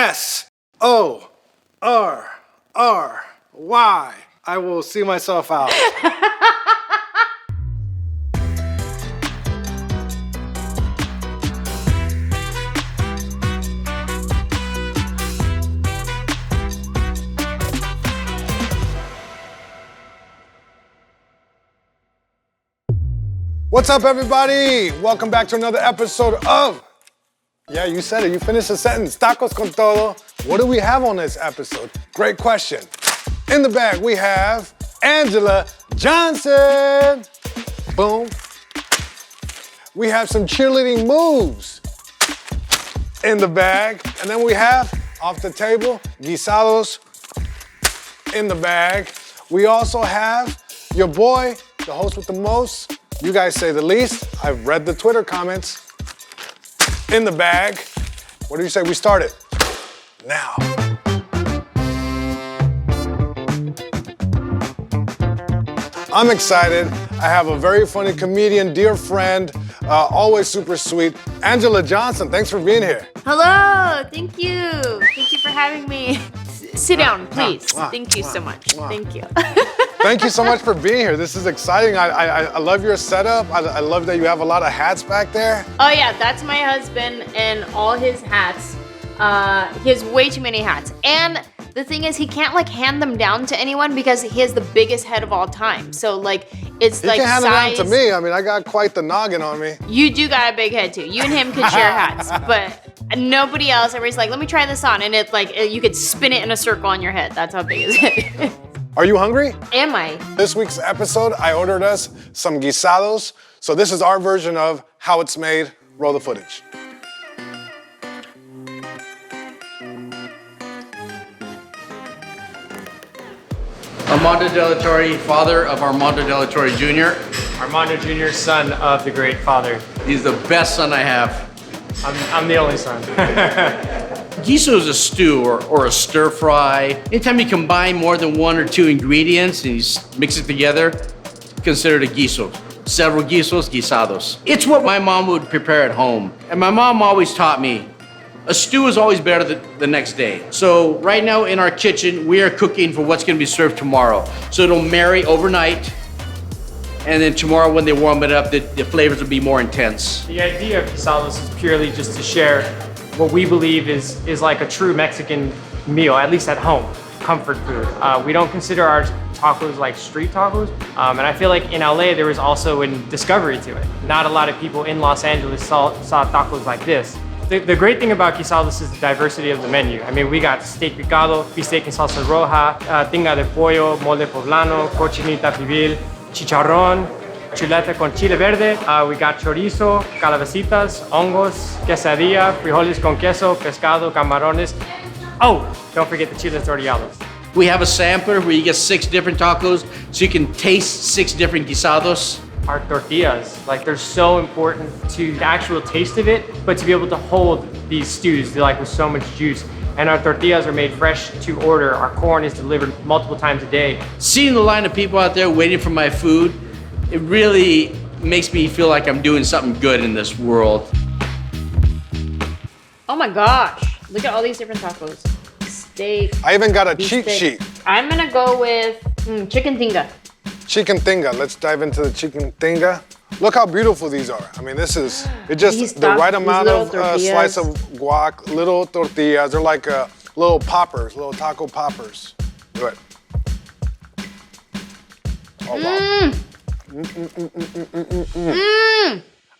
S-O-R-R-Y. I will see myself out. What's up, everybody? Welcome back to another episode of, yeah, you said it, you finished the sentence, Tacos Con Todo. What do we have on this episode? Great question. In the bag, we have Anjelah Johnson. Boom. We have some cheerleading moves in the bag. And then we have, off the table, Guisados in the bag. We also have your boy, the host with the most, you guys say the least. I've read the Twitter comments. In the bag. What do you say we start it? Now. I'm excited. I have a very funny comedian, dear friend, always super sweet, Anjelah Johnson. Thanks for being here. Hello, thank you. Thank you for having me. Sit down, please. Thank you so much. Thank you. Thank you so much for being here. This is exciting. I love your setup. I love that you have a lot of hats back there. Oh yeah, that's my husband and all his hats. He has way too many hats. And the thing is, he can't like hand them down to anyone because he has the biggest head of all time. So like, it's he like can hand size. it down to me. I mean, I got quite the noggin on me. You do got a big head too. You and him could share hats, but nobody else. Everybody's like, let me try this on. And it's like, you could spin it in a circle on your head. That's how big his head is. Are you hungry? Am I? This week's episode, I ordered us some guisados. So this is our version of how it's made. Roll the footage. Armando de la Torre, father of Armando de la Torre Jr. Armando Jr., son of the great father. He's the best son I have. I'm the only son. Guiso is a stew or a stir fry. Anytime you combine more than one or two ingredients and you mix it together, consider it a guiso. Several guisos, guisados. It's what my mom would prepare at home. And my mom always taught me, a stew is always better the next day. So right now in our kitchen, we are cooking for what's gonna be served tomorrow. So it'll marry overnight, and then tomorrow when they warm it up, the flavors will be more intense. The idea of guisados is purely just to share what we believe is like a true Mexican meal, at least at home, comfort food. We don't consider our tacos like street tacos. And I feel like in LA, there was also a discovery to it. Not a lot of people in Los Angeles saw tacos like this. The great thing about guisados is the diversity of the menu. I mean, we got steak picado, bistec en salsa roja, tinga de pollo, mole poblano, cochinita pibil, chicharrón, chuleta con chile verde. We got chorizo, calabacitas, hongos, quesadilla, frijoles con queso, pescado, camarones. Oh, don't forget the Chiles Toreados. We have a sampler where you get 6 different tacos, so you can taste 6 different guisados. Our tortillas, like they're so important to the actual taste of it, but to be able to hold these stews like with so much juice. And our tortillas are made fresh to order. Our corn is delivered multiple times a day. Seeing the line of people out there waiting for my food, it really makes me feel like I'm doing something good in this world. Oh my gosh, look at all these different tacos. Steak. I even got a beef cheat sheet. I'm gonna go with chicken tinga. Chicken Tinga. Let's dive into the Chicken Tinga. Look how beautiful these are. I mean, this is, it's just the right amount of slice of guac, little tortillas. They're like little poppers, little taco poppers. Do it. Oh, wow.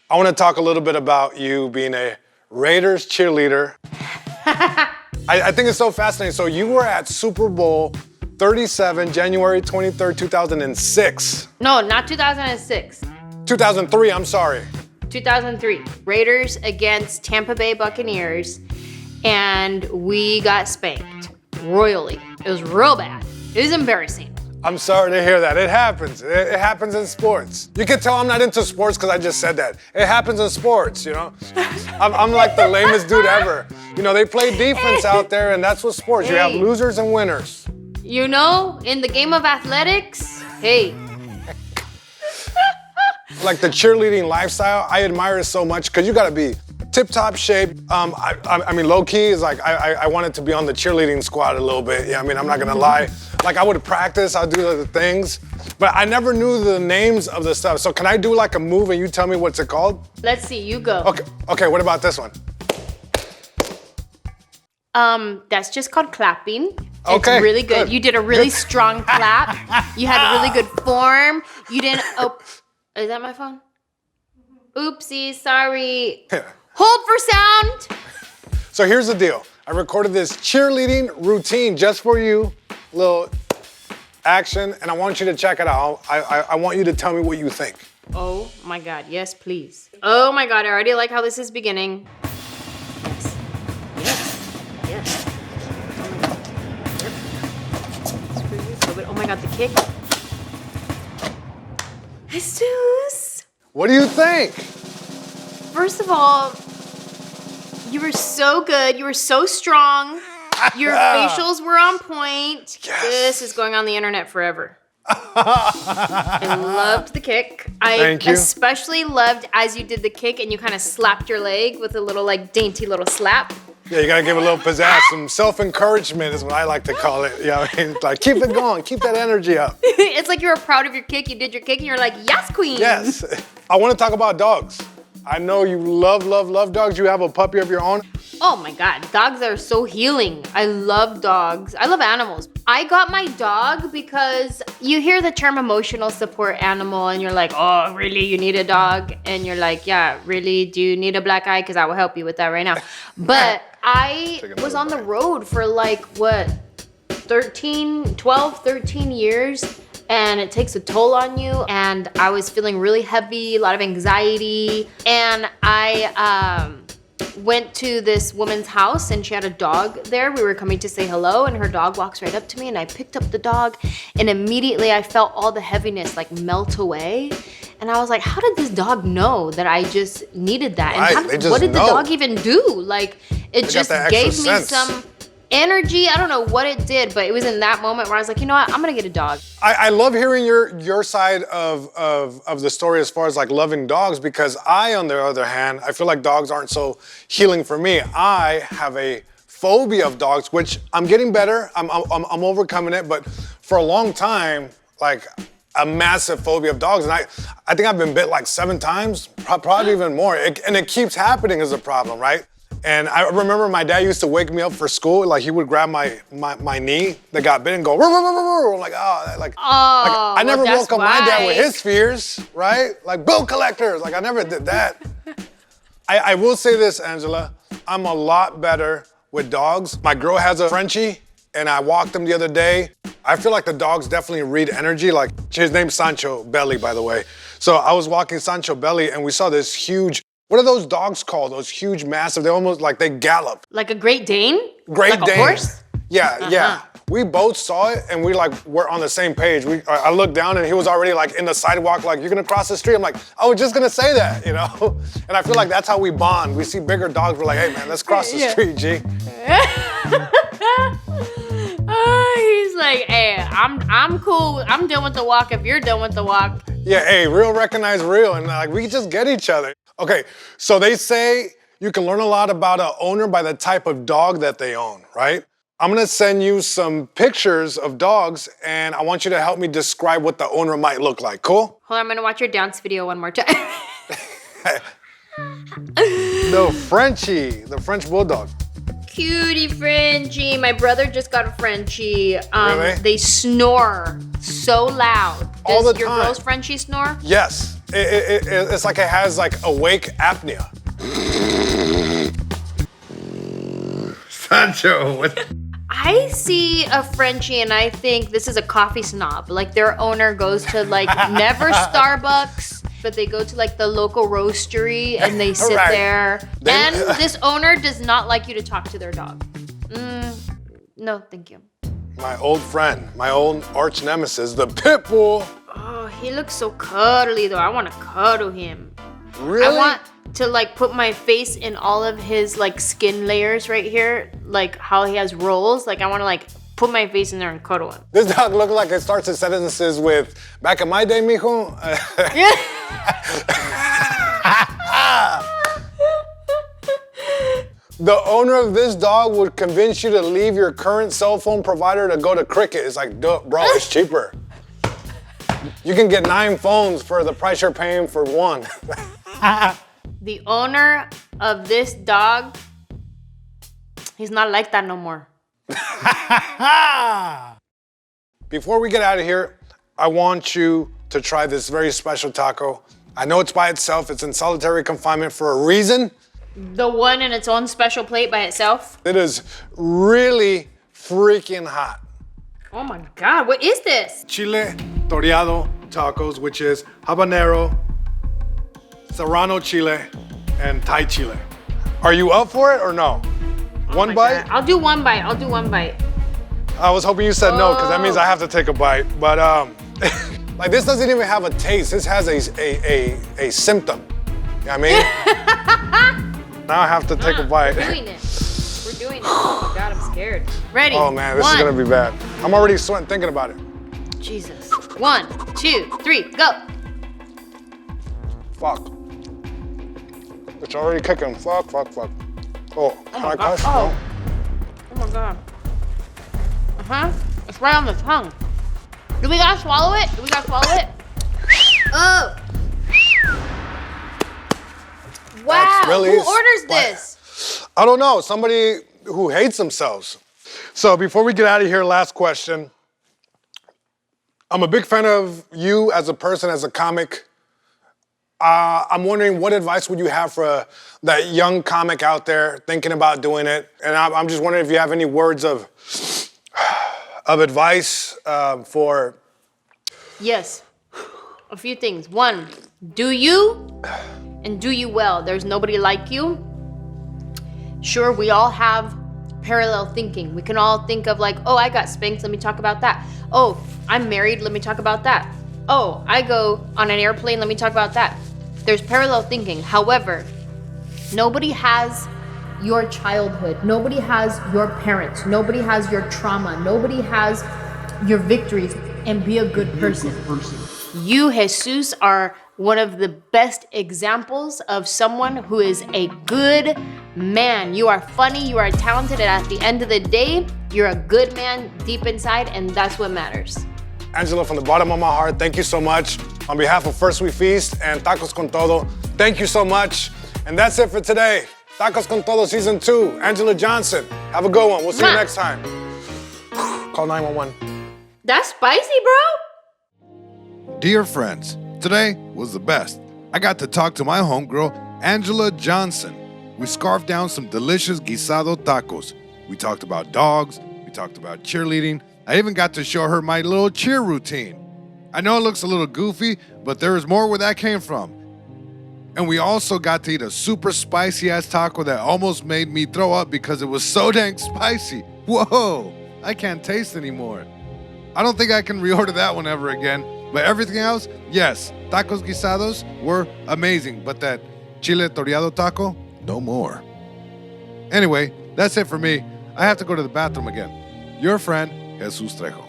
I want to talk a little bit about you being a Raiders cheerleader. I think it's so fascinating. So you were at Super Bowl 37, January 23rd, 2006. No, not 2006. 2003, I'm sorry. 2003. Raiders against Tampa Bay Buccaneers, and we got spanked royally. It was real bad. It was embarrassing. I'm sorry to hear that. It happens. It happens in sports. You can tell I'm not into sports because I just said that. It happens in sports, you know? I'm like the lamest dude ever. You know, they play defense out there, and that's what sports. You have losers and winners. You know, in the game of athletics, hey. Like the cheerleading lifestyle, I admire it so much because you gotta be tip-top shape. I mean, low-key is like, I wanted to be on the cheerleading squad a little bit. Yeah, I mean, I'm not gonna lie. Like, I would practice, I'd do the things, but I never knew the names of the stuff. So can I do like a move and you tell me what's it called? Let's see, you go. Okay, what about this one? That's just called clapping. Okay, It's really good. good. You did a really strong clap. You had really good form. You didn't, is that my phone? Oopsie, sorry. Hold for sound. So here's the deal. I recorded this cheerleading routine just for you, little action, and I want you to check it out. I want you to tell me what you think. Oh my God, yes, please. Oh my God, I already like how this is beginning. Yes. Oh my God, the kick. Jesus. What do you think? First of all, you were so good. You were so strong. Your facials were on point. Yes. This is going on the internet forever. I loved the kick. Thank you. Especially loved as you did the kick and you kind of slapped your leg with a little like dainty little slap. Yeah, you gotta give a little pizzazz, some self-encouragement is what I like to call it. Yeah, I mean, like keep it going, keep that energy up. It's like you were proud of your kick. You did your kick and you're like, yes, queen. Yes. I wanna talk about dogs. I know you love dogs. You have a puppy of your own. Oh my God, dogs are so healing. I love dogs. I love animals. I got my dog because you hear the term emotional support animal and you're like, oh, really, you need a dog? And you're like, yeah, really, do you need a black eye? Because I will help you with that right now. But I was on the road for like, what, 12, 13 years. And it takes a toll on you. And I was feeling really heavy, a lot of anxiety. And I went to this woman's house and she had a dog there. We were coming to say hello and her dog walks right up to me and I picked up the dog and immediately I felt all the heaviness like melt away. And I was like, how did this dog know that I just needed that? Right, And what did the dog even do? Like, it just gave me some energy. I don't know what it did, but it was in that moment where I was like, you know what? I'm gonna get a dog. I love hearing your side of the story as far as like loving dogs, because I, on the other hand, I feel like dogs aren't so healing for me. I have a phobia of dogs, which I'm getting better. I'm overcoming it, but for a long time, like a massive phobia of dogs. And I think I've been bit like 7 times, probably even more. And it keeps happening as a problem, right? And I remember my dad used to wake me up for school. Like he would grab my knee that got bit and go, I'm like, I never woke up my dad with his fears, right? Like bill collectors, like I never did that. I will say this, Anjelah, I'm a lot better with dogs. My girl has a Frenchie and I walked him the other day. I feel like the dogs definitely read energy. Like his name's Sancho Belly, by the way. So I was walking Sancho Belly and we saw this huge, what are those dogs called? Those huge, massive, they almost like they gallop. Like a Great Dane? Great like Dane. A horse? Yeah, yeah. We both saw it and we're on the same page. I looked down and he was already like in the sidewalk, like, you're gonna cross the street? I'm like, I was just gonna say that, you know? And I feel like that's how we bond. We see bigger dogs, we're like, hey man, let's cross the street, G. He's like, hey, I'm cool. I'm done with the walk if you're done with the walk. Yeah, hey, real recognize real, and like we just get each other. Okay, so they say you can learn a lot about an owner by the type of dog that they own, right? I'm gonna send you some pictures of dogs and I want you to help me describe what the owner might look like, cool? Hold on, I'm gonna watch your dance video one more time. The Frenchie, the French Bulldog. Cutie Frenchie. My brother just got a Frenchie. Really? They snore so loud. All the Does your time. girl's Frenchie snore? Yes, it's like it has like awake apnea. Sancho, what? I see a Frenchie and I think this is a coffee snob. Like their owner goes to like never Starbucks, but they go to like the local roastery and they sit Right. there. And this owner does not like you to talk to their dog. No, thank you. My old friend, my old arch nemesis, the pit bull. Oh, he looks so cuddly though. I want to cuddle him. Really? I want to like put my face in all of his like skin layers right here, like how he has rolls. Like I want to like put my face in there and cuddle him. This dog looks like it starts his sentences with, back in my day, mijo. The owner of this dog would convince you to leave your current cell phone provider to go to Cricket. It's like, duh, bro, it's cheaper. You can get 9 phones for the price you're paying for one. The owner of this dog, he's not like that no more. Before we get out of here, I want you to try this very special taco. I know it's by itself. It's in solitary confinement for a reason. The one in its own special plate by itself. It is really freaking hot. Oh my God, what is this? Chile Toreado tacos, which is habanero, serrano chile, and Thai chile. Are you up for it or no? One bite? God. I'll do one bite. I'll do one bite. I was hoping you said no, because that means I have to take a bite. But like this doesn't even have a taste. This has a symptom. You know what I mean? Now I have to take a bite. We're doing it. We're doing it. Oh my God, I'm scared. Ready? Oh man, this is gonna be bad. I'm already sweating thinking about it. Jesus. 1, 2, 3, go. Fuck. It's already kicking. Fuck. Oh, can I cuss? Oh. No? Oh my God. It's right on the tongue. Do we gotta swallow it? Oh. Wow. That's really Who orders this? I don't know. Somebody who hates themselves. So before we get out of here, last question. I'm a big fan of you as a person, as a comic. I'm wondering what advice would you have for that young comic out there thinking about doing it? And I'm just wondering if you have any words of advice for... Yes. A few things. 1, do you and do you well. There's nobody like you. Sure, we all have parallel thinking. We can all think of like, oh, I got spanked, let me talk about that. Oh, I'm married, let me talk about that. Oh, I go on an airplane, let me talk about that. There's parallel thinking. However, nobody has your childhood. Nobody has your parents. Nobody has your trauma. Nobody has your victories. And be a good person. You, Jesus, are one of the best examples of someone who is a good man. You are funny, you are talented, and at the end of the day, you're a good man deep inside, and that's what matters. Anjelah, from the bottom of my heart, thank you so much. On behalf of First We Feast and Tacos Con Todo, thank you so much. And that's it for today. Tacos Con Todo Season 2, Anjelah Johnson. Have a good one. We'll see you next time. Call 911. That's spicy, bro. Dear friends, today was the best. I got to talk to my homegirl, Anjelah Johnson. We scarfed down some delicious guisado tacos. We talked about dogs. We talked about cheerleading. I even got to show her my little cheer routine. I know it looks a little goofy, but there is more where that came from. And we also got to eat a super spicy ass taco that almost made me throw up because it was so dang spicy. Whoa, I can't taste anymore. I don't think I can reorder that one ever again. But everything else, yes, tacos guisados were amazing. But that chile toreado taco, no more. Anyway, that's it for me. I have to go to the bathroom again. Your friend, Jesus Trejo.